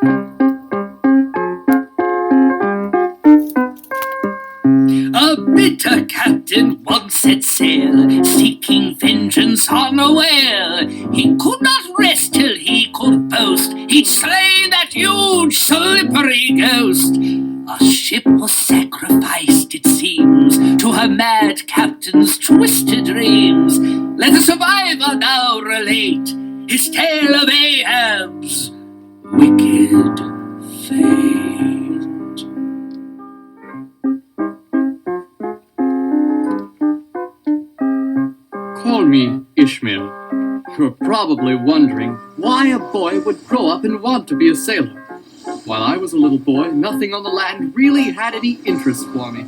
A bitter captain once set sail, seeking vengeance on a whale. He could not rest till he could boast he'd slay that huge slippery ghost. A ship was sacrificed, it seems, to her mad captain's twisted dreams. Let the survivor now relate his tale of Ahab's wicked fate. Call me Ishmael. You're probably wondering why a boy would grow up and want to be a sailor. While I was a little boy, nothing on the land really had any interest for me.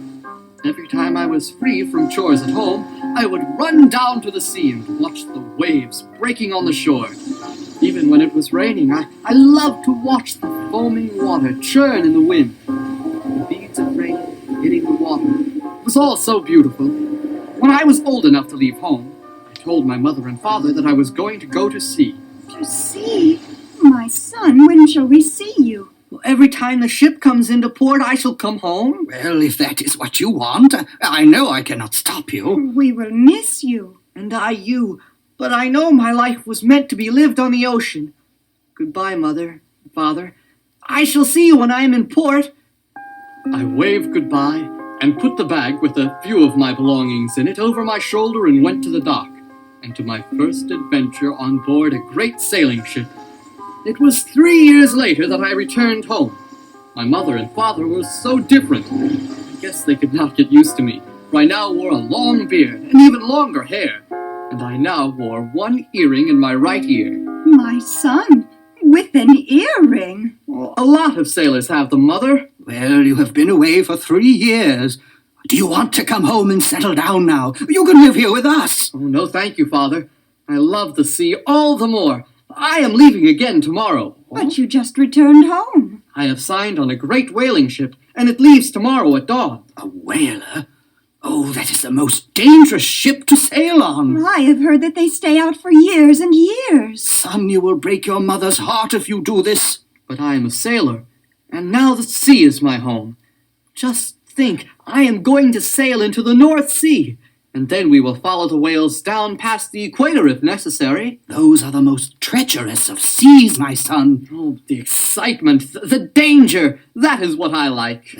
Every time I was free from chores at home, I would run down to the sea and watch the waves breaking on the shore. Even when it was raining, I loved to watch the foaming water churn in the wind. The beads of rain hitting the water. It was all so beautiful. When I was old enough to leave home, I told my mother and father that I was going to go to sea. To sea? My son, when shall we see you? Well, every time the ship comes into port, I shall come home. Well, if that is what you want, I know I cannot stop you. We will miss you. And I you. But I know my life was meant to be lived on the ocean. Goodbye, Mother, Father. I shall see you when I am in port. I waved goodbye and put the bag with a few of my belongings in it over my shoulder and went to the dock, and to my first adventure on board a great sailing ship. It was 3 years later that I returned home. My mother and father were so different. I guess they could not get used to me, for I now wore a long beard and even longer hair, and I now wore one earring in my right ear. My son, with an earring? Well, a lot of sailors have them, Mother. Well, you have been away for 3 years. Do you want to come home and settle down now? You can live here with us. Oh, no, thank you, Father. I love the sea all the more. I am leaving again tomorrow. But you just returned home. I have signed on a great whaling ship, and it leaves tomorrow at dawn. A whaler? Oh, that is the most dangerous ship to sail on. I have heard that they stay out for years and years. Son, you will break your mother's heart if you do this. But I am a sailor, and now the sea is my home. Just think, I am going to sail into the North Sea, and then we will follow the whales down past the equator if necessary. Those are the most treacherous of seas, my son. Oh, the excitement, the danger, that is what I like.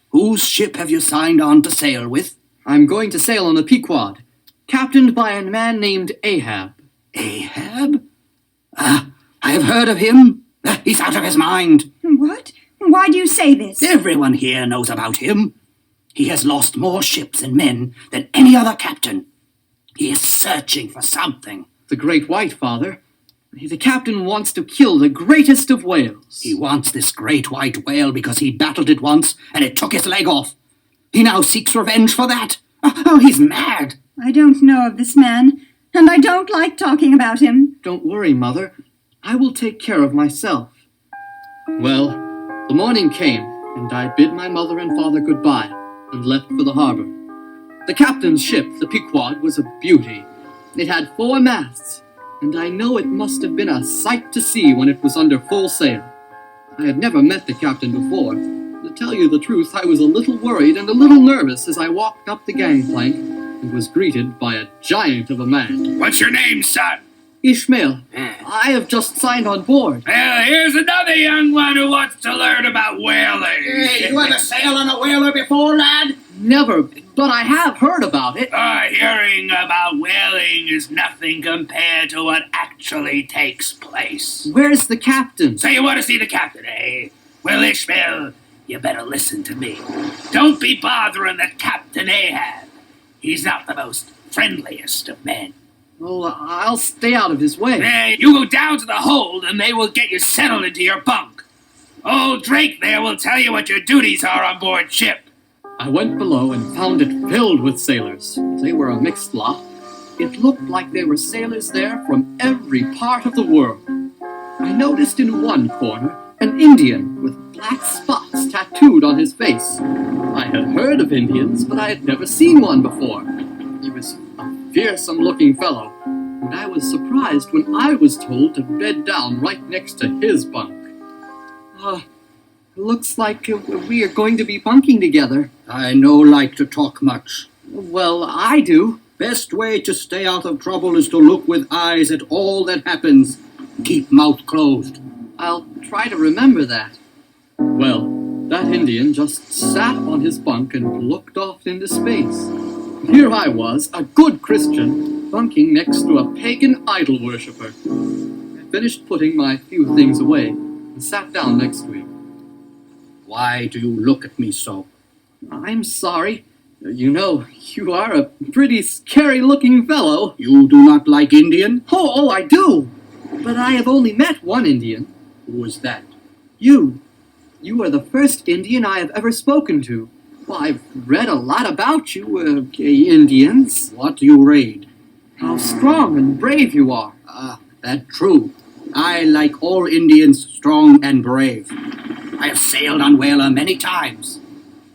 Whose ship have you signed on to sail with? I'm going to sail on the Pequod, captained by a man named Ahab. Ahab? I have heard of him. He's out of his mind. What? Why do you say this? Everyone here knows about him. He has lost more ships and men than any other captain. He is searching for something. The Great White, Father. The captain wants to kill the greatest of whales. He wants this great white whale because he battled it once and it took his leg off. He now seeks revenge for that. Oh, he's mad. I don't know of this man, and I don't like talking about him. Don't worry, Mother. I will take care of myself. Well, the morning came, and I bid my mother and father goodbye and left for the harbor. The captain's ship, the Pequod, was a beauty. It had 4 masts, and I know it must have been a sight to see when it was under full sail. I had never met the captain before. To tell you the truth, I was a little worried and a little nervous as I walked up the gangplank and was greeted by a giant of a man. What's your name, son? Ishmael. I have just signed on board. Well, here's another young one who wants to learn about whaling. Hey, you ever sailed on a whaler before, lad? Never, but I have heard about it. Hearing about whaling is nothing compared to what actually takes place. Where's the captain? So you want to see the captain, eh? Well, Ishmael, you better listen to me. Don't be bothering the Captain Ahab. He's not the most friendliest of men. Well, I'll stay out of his way. You go down to the hold and they will get you settled into your bunk. Old Drake there will tell you what your duties are on board ship. I went below and found it filled with sailors. They were a mixed lot. It looked like there were sailors there from every part of the world. I noticed in one corner an Indian with black spots tattooed on his face. I had heard of Indians, but I had never seen one before. He was a fearsome-looking fellow, and I was surprised when I was told to bed down right next to his bunk. Looks like we are going to be bunking together. I no like to talk much. Well, I do. Best way to stay out of trouble is to look with eyes at all that happens. Keep mouth closed. I'll try to remember that. Well, that Indian just sat on his bunk and looked off into space. Here I was, a good Christian, bunking next to a pagan idol worshipper. I finished putting my few things away and sat down next to him. Why do you look at me so? I'm sorry. You know, you are a pretty scary-looking fellow. You do not like Indian? Oh, I do. But I have only met one Indian. Who is that? You. You are the first Indian I have ever spoken to. Well, I've read a lot about you, Indians. What you read? How strong and brave you are. That true. I like all Indians strong and brave. I have sailed on whaler many times.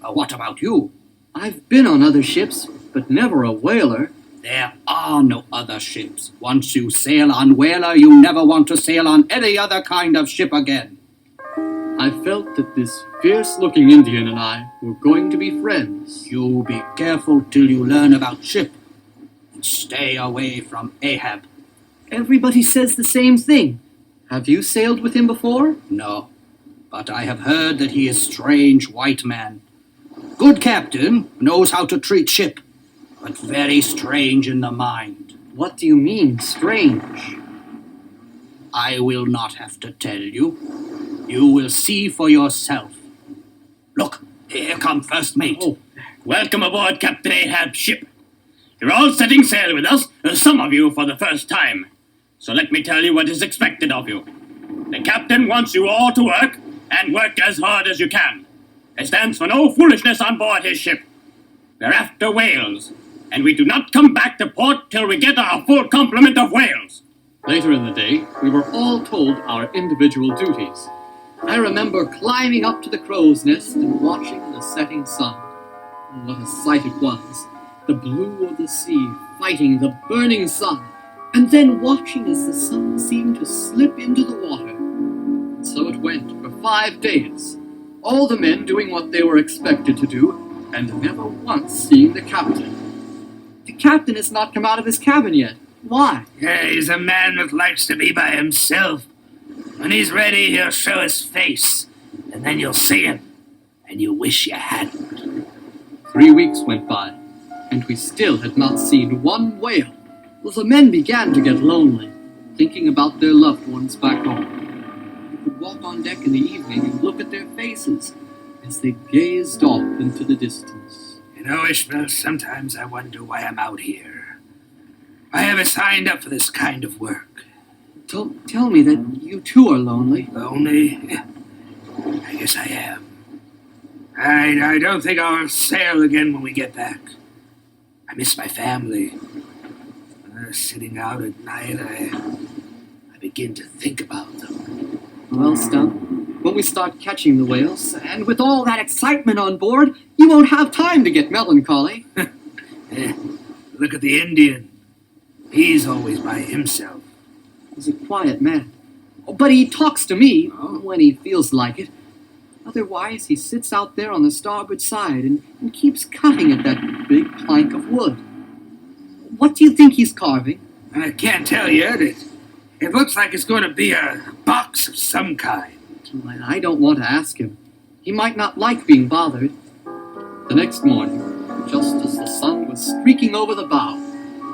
What about you? I've been on other ships, but never a whaler. There are no other ships. Once you sail on whaler, you never want to sail on any other kind of ship again. I felt that this fierce-looking Indian and I were going to be friends. You be careful till you learn about ship. And stay away from Ahab. Everybody says the same thing. Have you sailed with him before? No, but I have heard that he is strange white man. Good captain, knows how to treat ship, but very strange in the mind. What do you mean, strange? I will not have to tell you. You will see for yourself. Look, here come first mate. Oh. Welcome aboard Captain Ahab's ship. You're all setting sail with us, some of you for the first time. So let me tell you what is expected of you. The captain wants you all to work, and work as hard as you can. It stands for no foolishness on board his ship. We're after whales, and we do not come back to port till we get our full complement of whales. Later in the day, we were all told our individual duties. I remember climbing up to the crow's nest and watching the setting sun. What a sight it was. The blue of the sea fighting the burning sun, and then watching as the sun seemed to slip into the water. And so it went for 5 days, all the men doing what they were expected to do, and never once seeing the captain. The captain has not come out of his cabin yet. Why? Yeah, he's a man that likes to be by himself. When he's ready, he'll show his face, and then you'll see him, and you wish you hadn't. 3 weeks went by, and we still had not seen one whale. Well, the men began to get lonely, thinking about their loved ones back home. You could walk on deck in the evening and look at their faces as they gazed off into the distance. You know, Ishmael, sometimes I wonder why I'm out here. Why have I signed up for this kind of work? Don't tell me that you too are lonely. Lonely? I guess I am. I don't think I'll sail again when we get back. I miss my family. Sitting out at night, I begin to think about them. Well, Stump, when we start catching the whales, and with all that excitement on board, you won't have time to get melancholy. Look at the Indian. He's always by himself. He's a quiet man. But he talks to me when he feels like it. Otherwise, he sits out there on the starboard side and keeps cutting at that big plank of wood. What do you think he's carving? I can't tell yet. It looks like it's going to be a box of some kind. I don't want to ask him. He might not like being bothered. The next morning, just as the sun was streaking over the bow,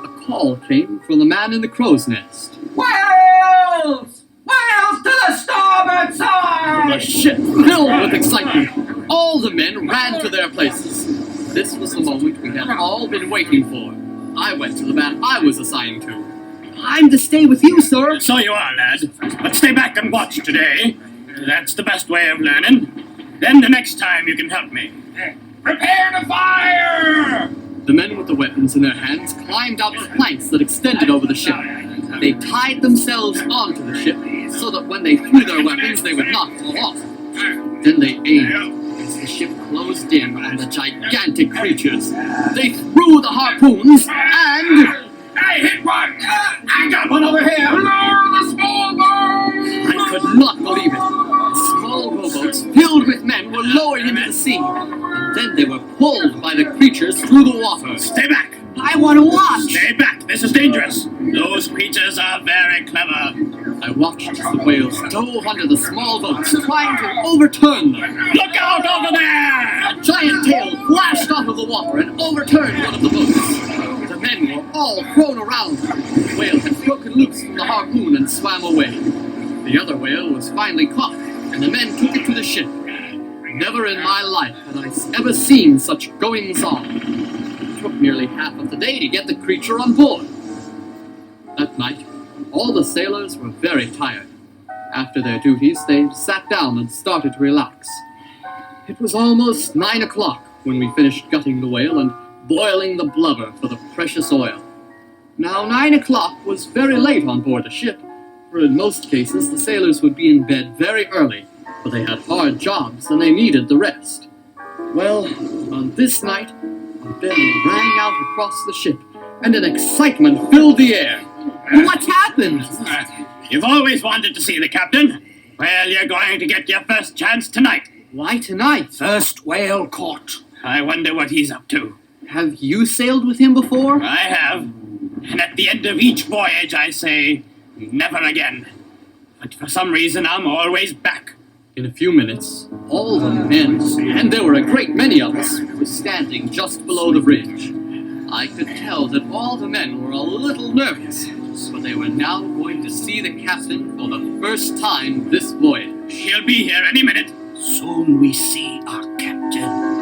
a call came from the man in the crow's nest. Whales! Whales to the starboard side! The ship filled with excitement. All the men ran to their places. This was the moment we had all been waiting for. I went to the man I was assigned to. I'm to stay with you, sir. So you are, lad. But stay back and watch today. That's the best way of learning. Then the next time you can help me. Prepare to fire! The men with the weapons in their hands climbed out the planks that extended over the ship. They tied themselves onto the ship so that when they threw their weapons, they would not fall off. Then they aimed. As the ship closed in on the gigantic creatures, they threw the harpoons and... I hit one! I got one over here! The small boat! I could not believe it. A small boat lowered into the sea, and then they were pulled by the creatures through the water. Stay back! I want to watch. Stay back! This is dangerous! Those creatures are very clever. I watched as the whales dove under the small boats, trying to overturn them. Look out over there! A giant tail flashed out of the water and overturned one of the boats. The men were all thrown around. The whale had broken loose from the harpoon and swam away. The other whale was finally caught, and the men took it to the ship. Never in my life had I ever seen such goings-on. It took nearly half of the day to get the creature on board. That night, all the sailors were very tired. After their duties, they sat down and started to relax. It was almost 9 o'clock when we finished gutting the whale and boiling the blubber for the precious oil. Now, 9 o'clock was very late on board a ship, for in most cases the sailors would be in bed very early, for they had hard jobs and they needed the rest. Well, on this night, a bell rang out across the ship, and an excitement filled the air. What's happened? You've always wanted to see the captain. Well, you're going to get your first chance tonight. Why tonight? First whale caught. I wonder what he's up to. Have you sailed with him before? I have. And at the end of each voyage, I say, never again. But for some reason, I'm always back. In a few minutes, all the men, and there were a great many of us, were standing just below the bridge. I could tell that all the men were a little nervous, for they were now going to see the captain for the first time this voyage. He'll be here any minute. Soon we see our captain.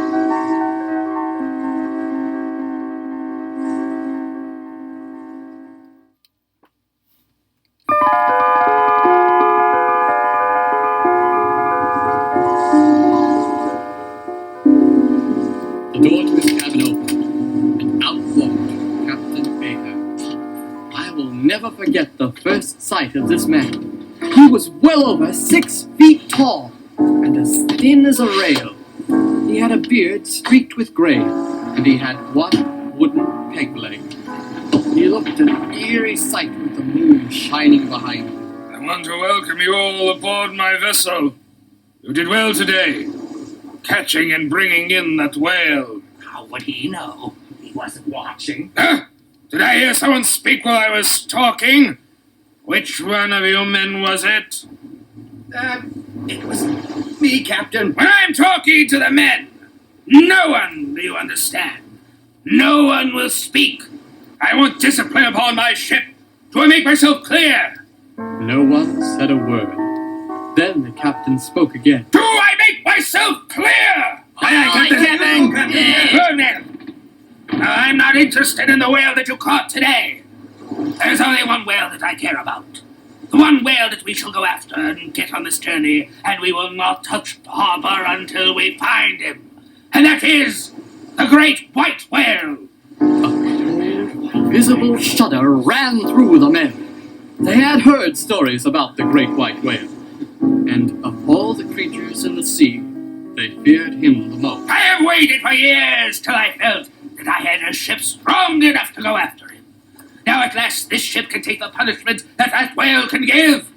The door to his cabin opened, and out walked Captain Ahab. I will never forget the first sight of this man. He was well over 6 feet tall, and as thin as a rail. He had a beard streaked with gray, and he had one wooden peg leg. He looked an eerie sight with the moon shining behind him. I want to welcome you all aboard my vessel. You did well today, catching and bringing in that whale. How would he know? He wasn't watching. Huh? Did I hear someone speak while I was talking? Which one of you men was it? It was me, Captain. When I'm talking to the men, no one, do you understand? No one will speak. I want discipline upon my ship. Do I make myself clear? No one said a word. Then the captain spoke again. Do I make myself clear? Aye, Captain. Well, then. Now, I'm not interested in the whale that you caught today. There's only one whale that I care about. The one whale that we shall go after and get on this journey, and we will not touch harbor until we find him. And that is the great white whale. A cold, visible shudder ran through the men. They had heard stories about the great white whale, and of all the creatures in the sea, they feared him the most. I have waited for years till I felt that I had a ship strong enough to go after him. Now at last this ship can take the punishment that whale can give.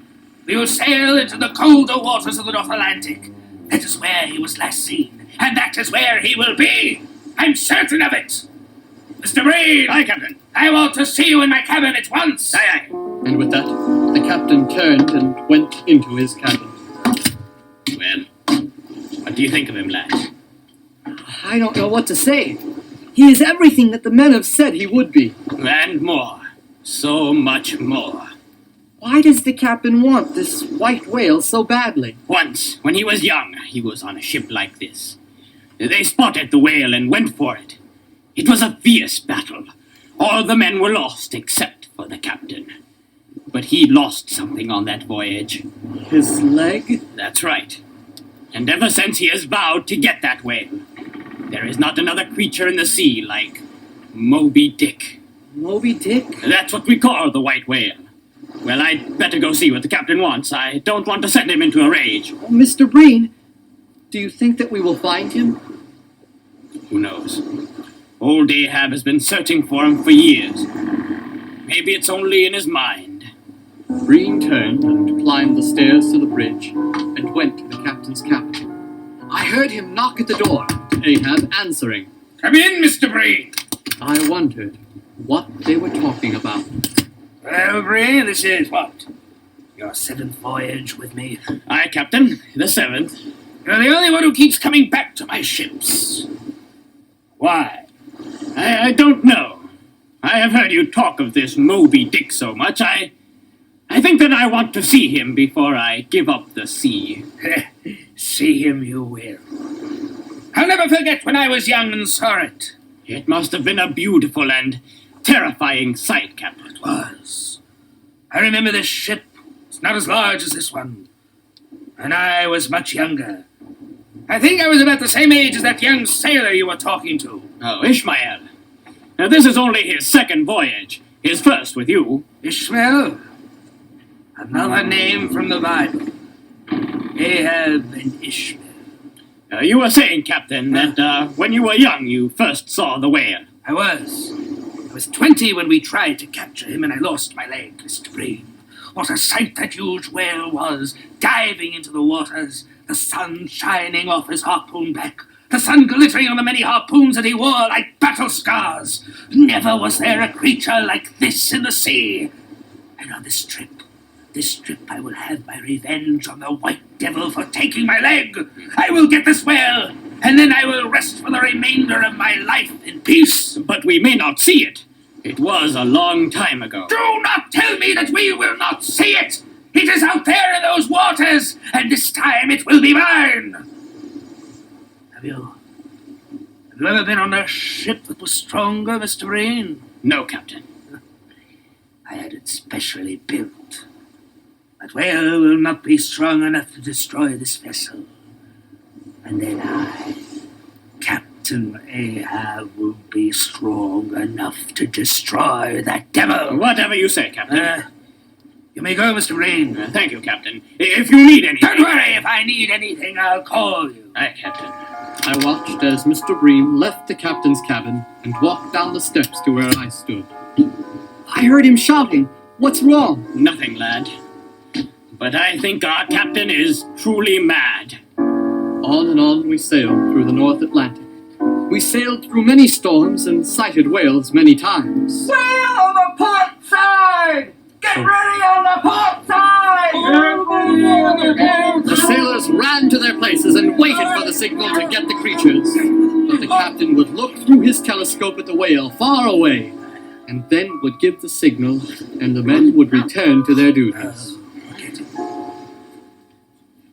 We will sail into the colder waters of the North Atlantic. That is where he was last seen, and that is where he will be. I'm certain of it. Mr. Breen! Aye, Captain. I want to see you in my cabin at once. Aye, aye. And with that, the captain turned and went into his cabin. Well, what do you think of him, lad? I don't know what to say. He is everything that the men have said he would be. And more. So much more. Why does the captain want this white whale so badly? Once, when he was young, he was on a ship like this. They spotted the whale and went for it. It was a fierce battle. All the men were lost except for the captain. But he lost something on that voyage. His leg? That's right. And ever since he has vowed to get that whale. There is not another creature in the sea like Moby Dick. Moby Dick? That's what we call the white whale. Well, I'd better go see what the captain wants. I don't want to send him into a rage. Oh, Mr. Breen, do you think that we will find him? Who knows? Old Ahab has been searching for him for years. Maybe it's only in his mind. Breen turned and climbed the stairs to the bridge and went to the captain's cabin. I heard him knock at the door, Ahab answering. Come in, Mr. Breen. I wondered what they were talking about. Well, Breen, this is what? Your 7th voyage with me? Aye, Captain, the 7th. You're the only one who keeps coming back to my ships. Why? I don't know. I have heard you talk of this Moby Dick so much, I think that I want to see him before I give up the sea. See him you will. I'll never forget when I was young and saw it. It must have been a beautiful and terrifying sight, Captain. It was. I remember this ship. It's not as large as this one. And I was much younger. I think I was about the same age as that young sailor you were talking to. Oh, Ishmael. Now, this is only his 2nd voyage. His first with you. Ishmael? Another name from the Bible. Ahab and Ishmael. You were saying, Captain, that when you were young you first saw the whale. I was 20 when we tried to capture him and I lost my leg, Mr. Breen. What a sight that huge whale was, diving into the waters, the sun shining off his harpoon back, the sun glittering on the many harpoons that he wore like battle scars. Never was there a creature like this in the sea. And on this trip I will have my revenge on the white devil for taking my leg. I will get this whale, and then I will rest for the remainder of my life in peace. But we may not see it. It was a long time ago. Do not tell me that we will not see it! It is out there in those waters, and this time it will be mine! Have you ever been on a ship that was stronger, Mr. Breen? No, Captain. I had it specially built. That whale will not be strong enough to destroy this vessel. And then I, Captain Ahab, will be strong enough to destroy that devil. Whatever you say, Captain. You may go, Mr. Breen. Thank you, Captain. If you need anything... Don't worry, if I need anything, I'll call you. Aye, Captain. I watched as Mr. Bream left the captain's cabin and walked down the steps to where I stood. I heard him shouting, "What's wrong?" Nothing, lad. But I think our captain is truly mad. On and on we sailed through the North Atlantic. We sailed through many storms and sighted whales many times. Sail on the port side! Get ready on the port side! The sailors ran to their places and waited for the signal to get the creatures. But the captain would look through his telescope at the whale far away, and then would give the signal, and the men would return to their duties.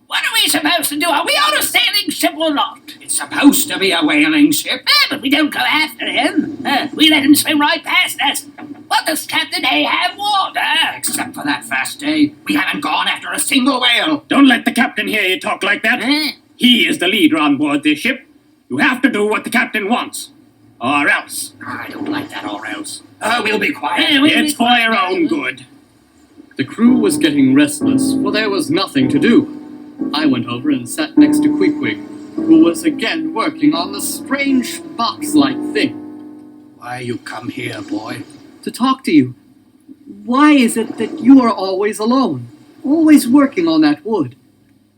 What are we supposed to do? Are we on a sailing ship or not? It's supposed to be a whaling ship. But we don't go after him. We let him swim right past us. What does Captain Ahab want? Except for that fast day, we haven't gone after a single whale. Don't let the captain hear you talk like that. He is the leader on board this ship. You have to do what the captain wants. Or else. I don't like that or else. We'll be quiet. It's for your own good. The crew was getting restless, for there was nothing to do. I went over and sat next to Queequeg, who was again working on the strange box-like thing. Why you come here, boy? To talk to you. Why is it that you are always alone? Always working on that wood?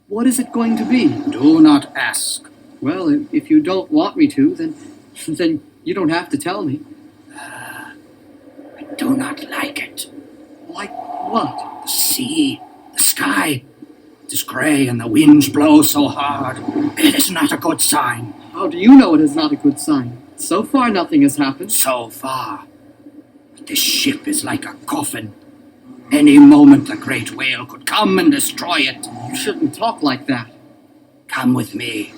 What is it going to be? Do not ask. Well, if you don't want me to, then you don't have to tell me. I do not like it. Like what? The sea, the sky. It is grey and the winds blow so hard. It is not a good sign. How do you know it is not a good sign? So far nothing has happened. So far. But this ship is like a coffin. Any moment the great whale could come and destroy it. You shouldn't talk like that. Come with me.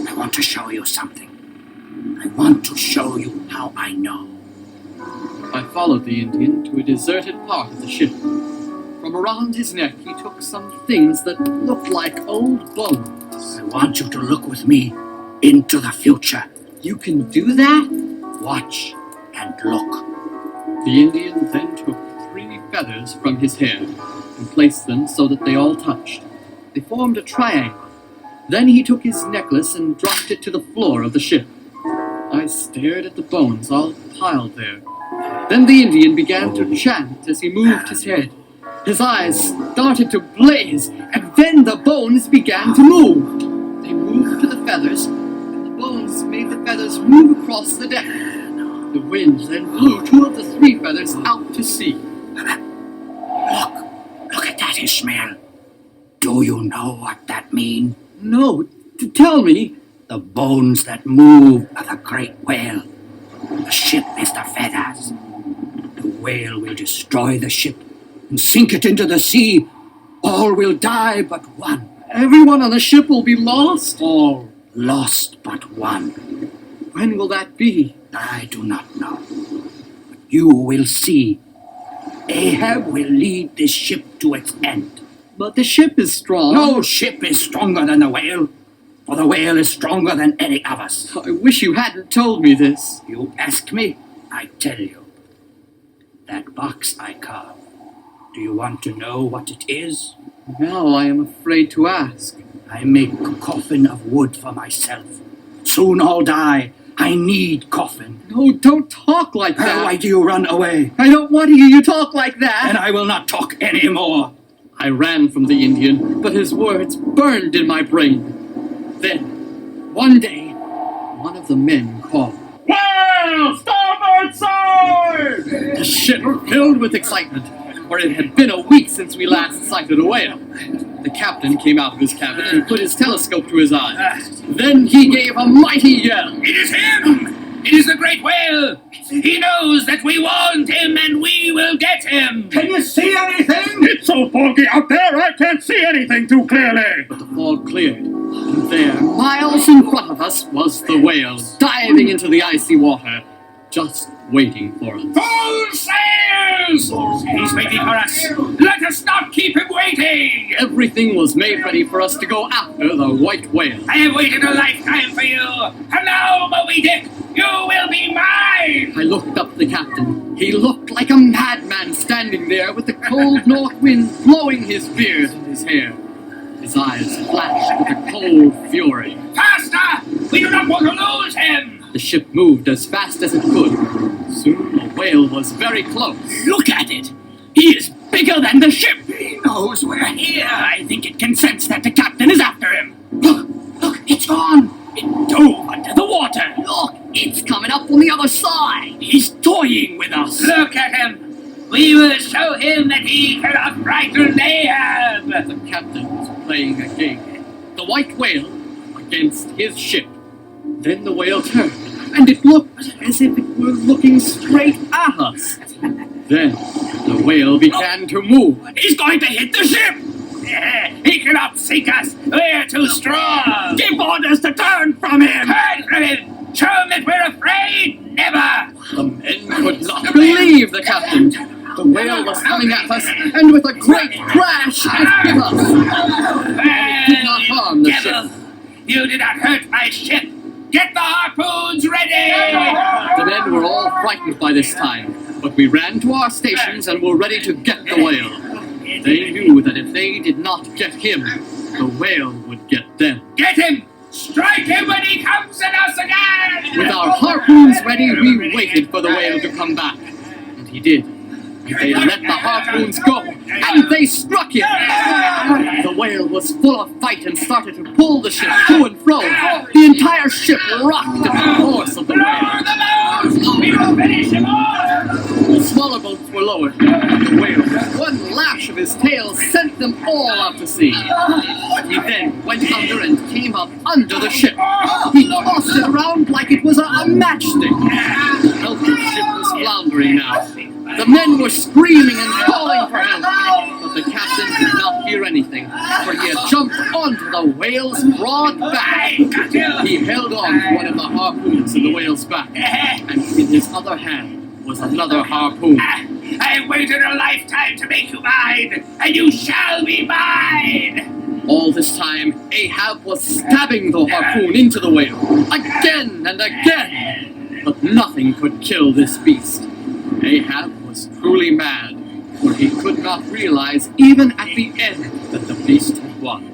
I want to show you something. I want to show you how I know. I followed the Indian to a deserted part of the ship. From around his neck he took some things that looked like old bones. I want you to look with me into the future. You can do that? Watch and look. The Indian then took 3 feathers from his hair and placed them so that they all touched. They formed a triangle. Then he took his necklace and dropped it to the floor of the ship. I stared at the bones all piled there. Then the Indian began to chant as he moved his head. His eyes started to blaze, and then the bones began to move. They he moved to the feathers, and the bones made the feathers move across the deck. The wind then blew 2 of the 3 feathers out to sea. Look at that, Ishmael. Do you know what that means? No, tell me. The bones that move are the great whale. The ship is the feathers. The whale will destroy the ship and sink it into the sea. All will die but one. Everyone on the ship will be lost? All lost but one. When will that be? I do not know. But you will see. Ahab will lead this ship to its end. But the ship is strong. No ship is stronger than the whale, for the whale is stronger than any of us. I wish you hadn't told me this. You ask me, I tell you. That box I carved. Do you want to know what it is? Now I am afraid to ask. I make a coffin of wood for myself. Soon I'll die. I need coffin. No, don't talk like that. Why do you run away? I don't want to hear you talk like that. And I will not talk any more. I ran from the Indian, but his words burned in my brain. Then, one day, one of the men called. Well, starboard side! The ship filled with excitement, for it had been a week since we last sighted a whale. The captain came out of his cabin and put his telescope to his eye. Then he gave a mighty yell. It is him! It is the great whale! He knows that we want him and we will get him! Can you see anything? It's so foggy out there, I can't see anything too clearly. But the fog cleared, and there, miles in front of us, was the whale, diving into the icy water, just waiting for us. Full sails! He's waiting for us. Let us not keep him waiting! Everything was made ready for us to go after the white whale. I have waited a lifetime for you, and now, Moby Dick, you will be mine! I looked up at the captain. He looked like a madman standing there with the cold north wind blowing his beard and his hair. His eyes flashed with a cold fury. Faster! We do not want to lose him! The ship moved as fast as it could. Soon the whale was very close. Look at it! He is bigger than the ship! He knows we're here! I think it can sense that the captain is after him. Look, it's gone! It dove under the water. Look, it's coming up on the other side. He's toying with us. Look at him! We will show him that he cannot frighten Ahab! The captain was playing a game. The white whale against his ship. Then the whale turned, and it looked as if it were looking straight at us. Then the whale began to move. He's going to hit the ship. He cannot sink us! We're too strong! Give orders to turn from him. Turn from him! Show him that we're afraid! Never! The men could not believe the captain. The whale was coming at us, and with a great crash, it hit us. It did not harm the ship. You did not hurt my ship! Get the harpoons ready! The men were all frightened by this time, but we ran to our stations and were ready to get the whale. They knew that if they did not get him, the whale would get them. Get him! Strike him when he comes at us again! With our harpoons ready, we waited for the whale to come back. And he did. And they let the harpoons go, and they struck him! The whale was full of fight and started to pull the ship to and fro. The entire ship rocked at the force of the whale. We will finish him off! The smaller boats were lowered. The whale, with one lash of his tail, sent them all out to sea. He then went under and came up under the ship. He tossed it around like it was a matchstick. The healthy ship was floundering now. The men were screaming and calling for help, but the captain did not hear anything, for he had jumped onto the whale's broad back. He held on to one of the harpoons in the whale's back, and in his other hand was another harpoon. I waited a lifetime to make you mine, and you shall be mine! All this time, Ahab was stabbing the harpoon into the whale, again and again, but nothing could kill this beast. Ahab was truly mad, for he could not realize, even at the end, that the beast had won.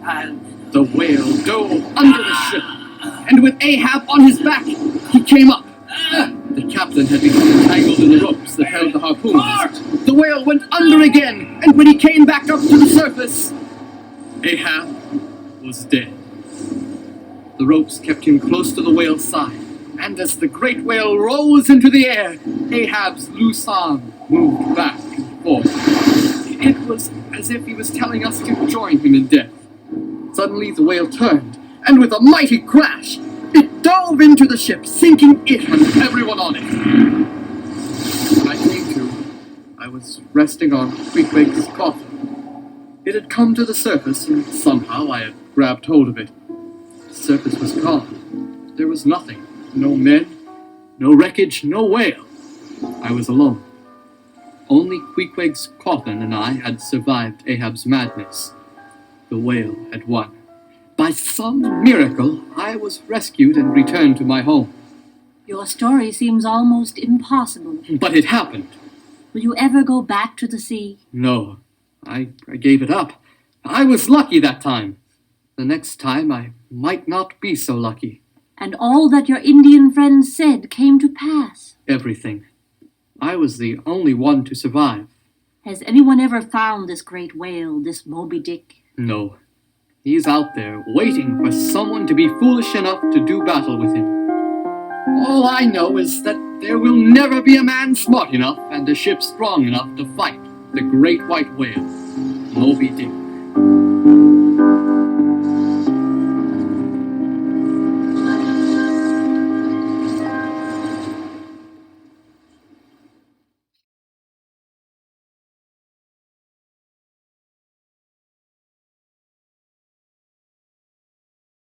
The whale dove under the ship, and with Ahab on his back, he came up. The captain had become entangled in the ropes that held the harpoons. The whale went under again, and when he came back up to the surface, Ahab was dead. The ropes kept him close to the whale's side, and as the great whale rose into the air, Ahab's loose arm moved back and forth. It was as if he was telling us to join him in death. Suddenly the whale turned, and with a mighty crash, it dove into the ship, sinking it and everyone on it. When I came to, I was resting on Queequeg's coffin. It had come to the surface, and somehow I had grabbed hold of it. The surface was calm. There was nothing. No men, no wreckage, no whale. I was alone. Only Queequeg's coffin and I had survived Ahab's madness. The whale had won. By some miracle, I was rescued and returned to my home. Your story seems almost impossible. But it happened. Will you ever go back to the sea? No, I gave it up. I was lucky that time. The next time I might not be so lucky. And all that your Indian friends said came to pass. Everything. I was the only one to survive. Has anyone ever found this great whale, this Moby Dick? No. He's out there, waiting for someone to be foolish enough to do battle with him. All I know is that there will never be a man smart enough and a ship strong enough to fight the great white whale, Moby Dick.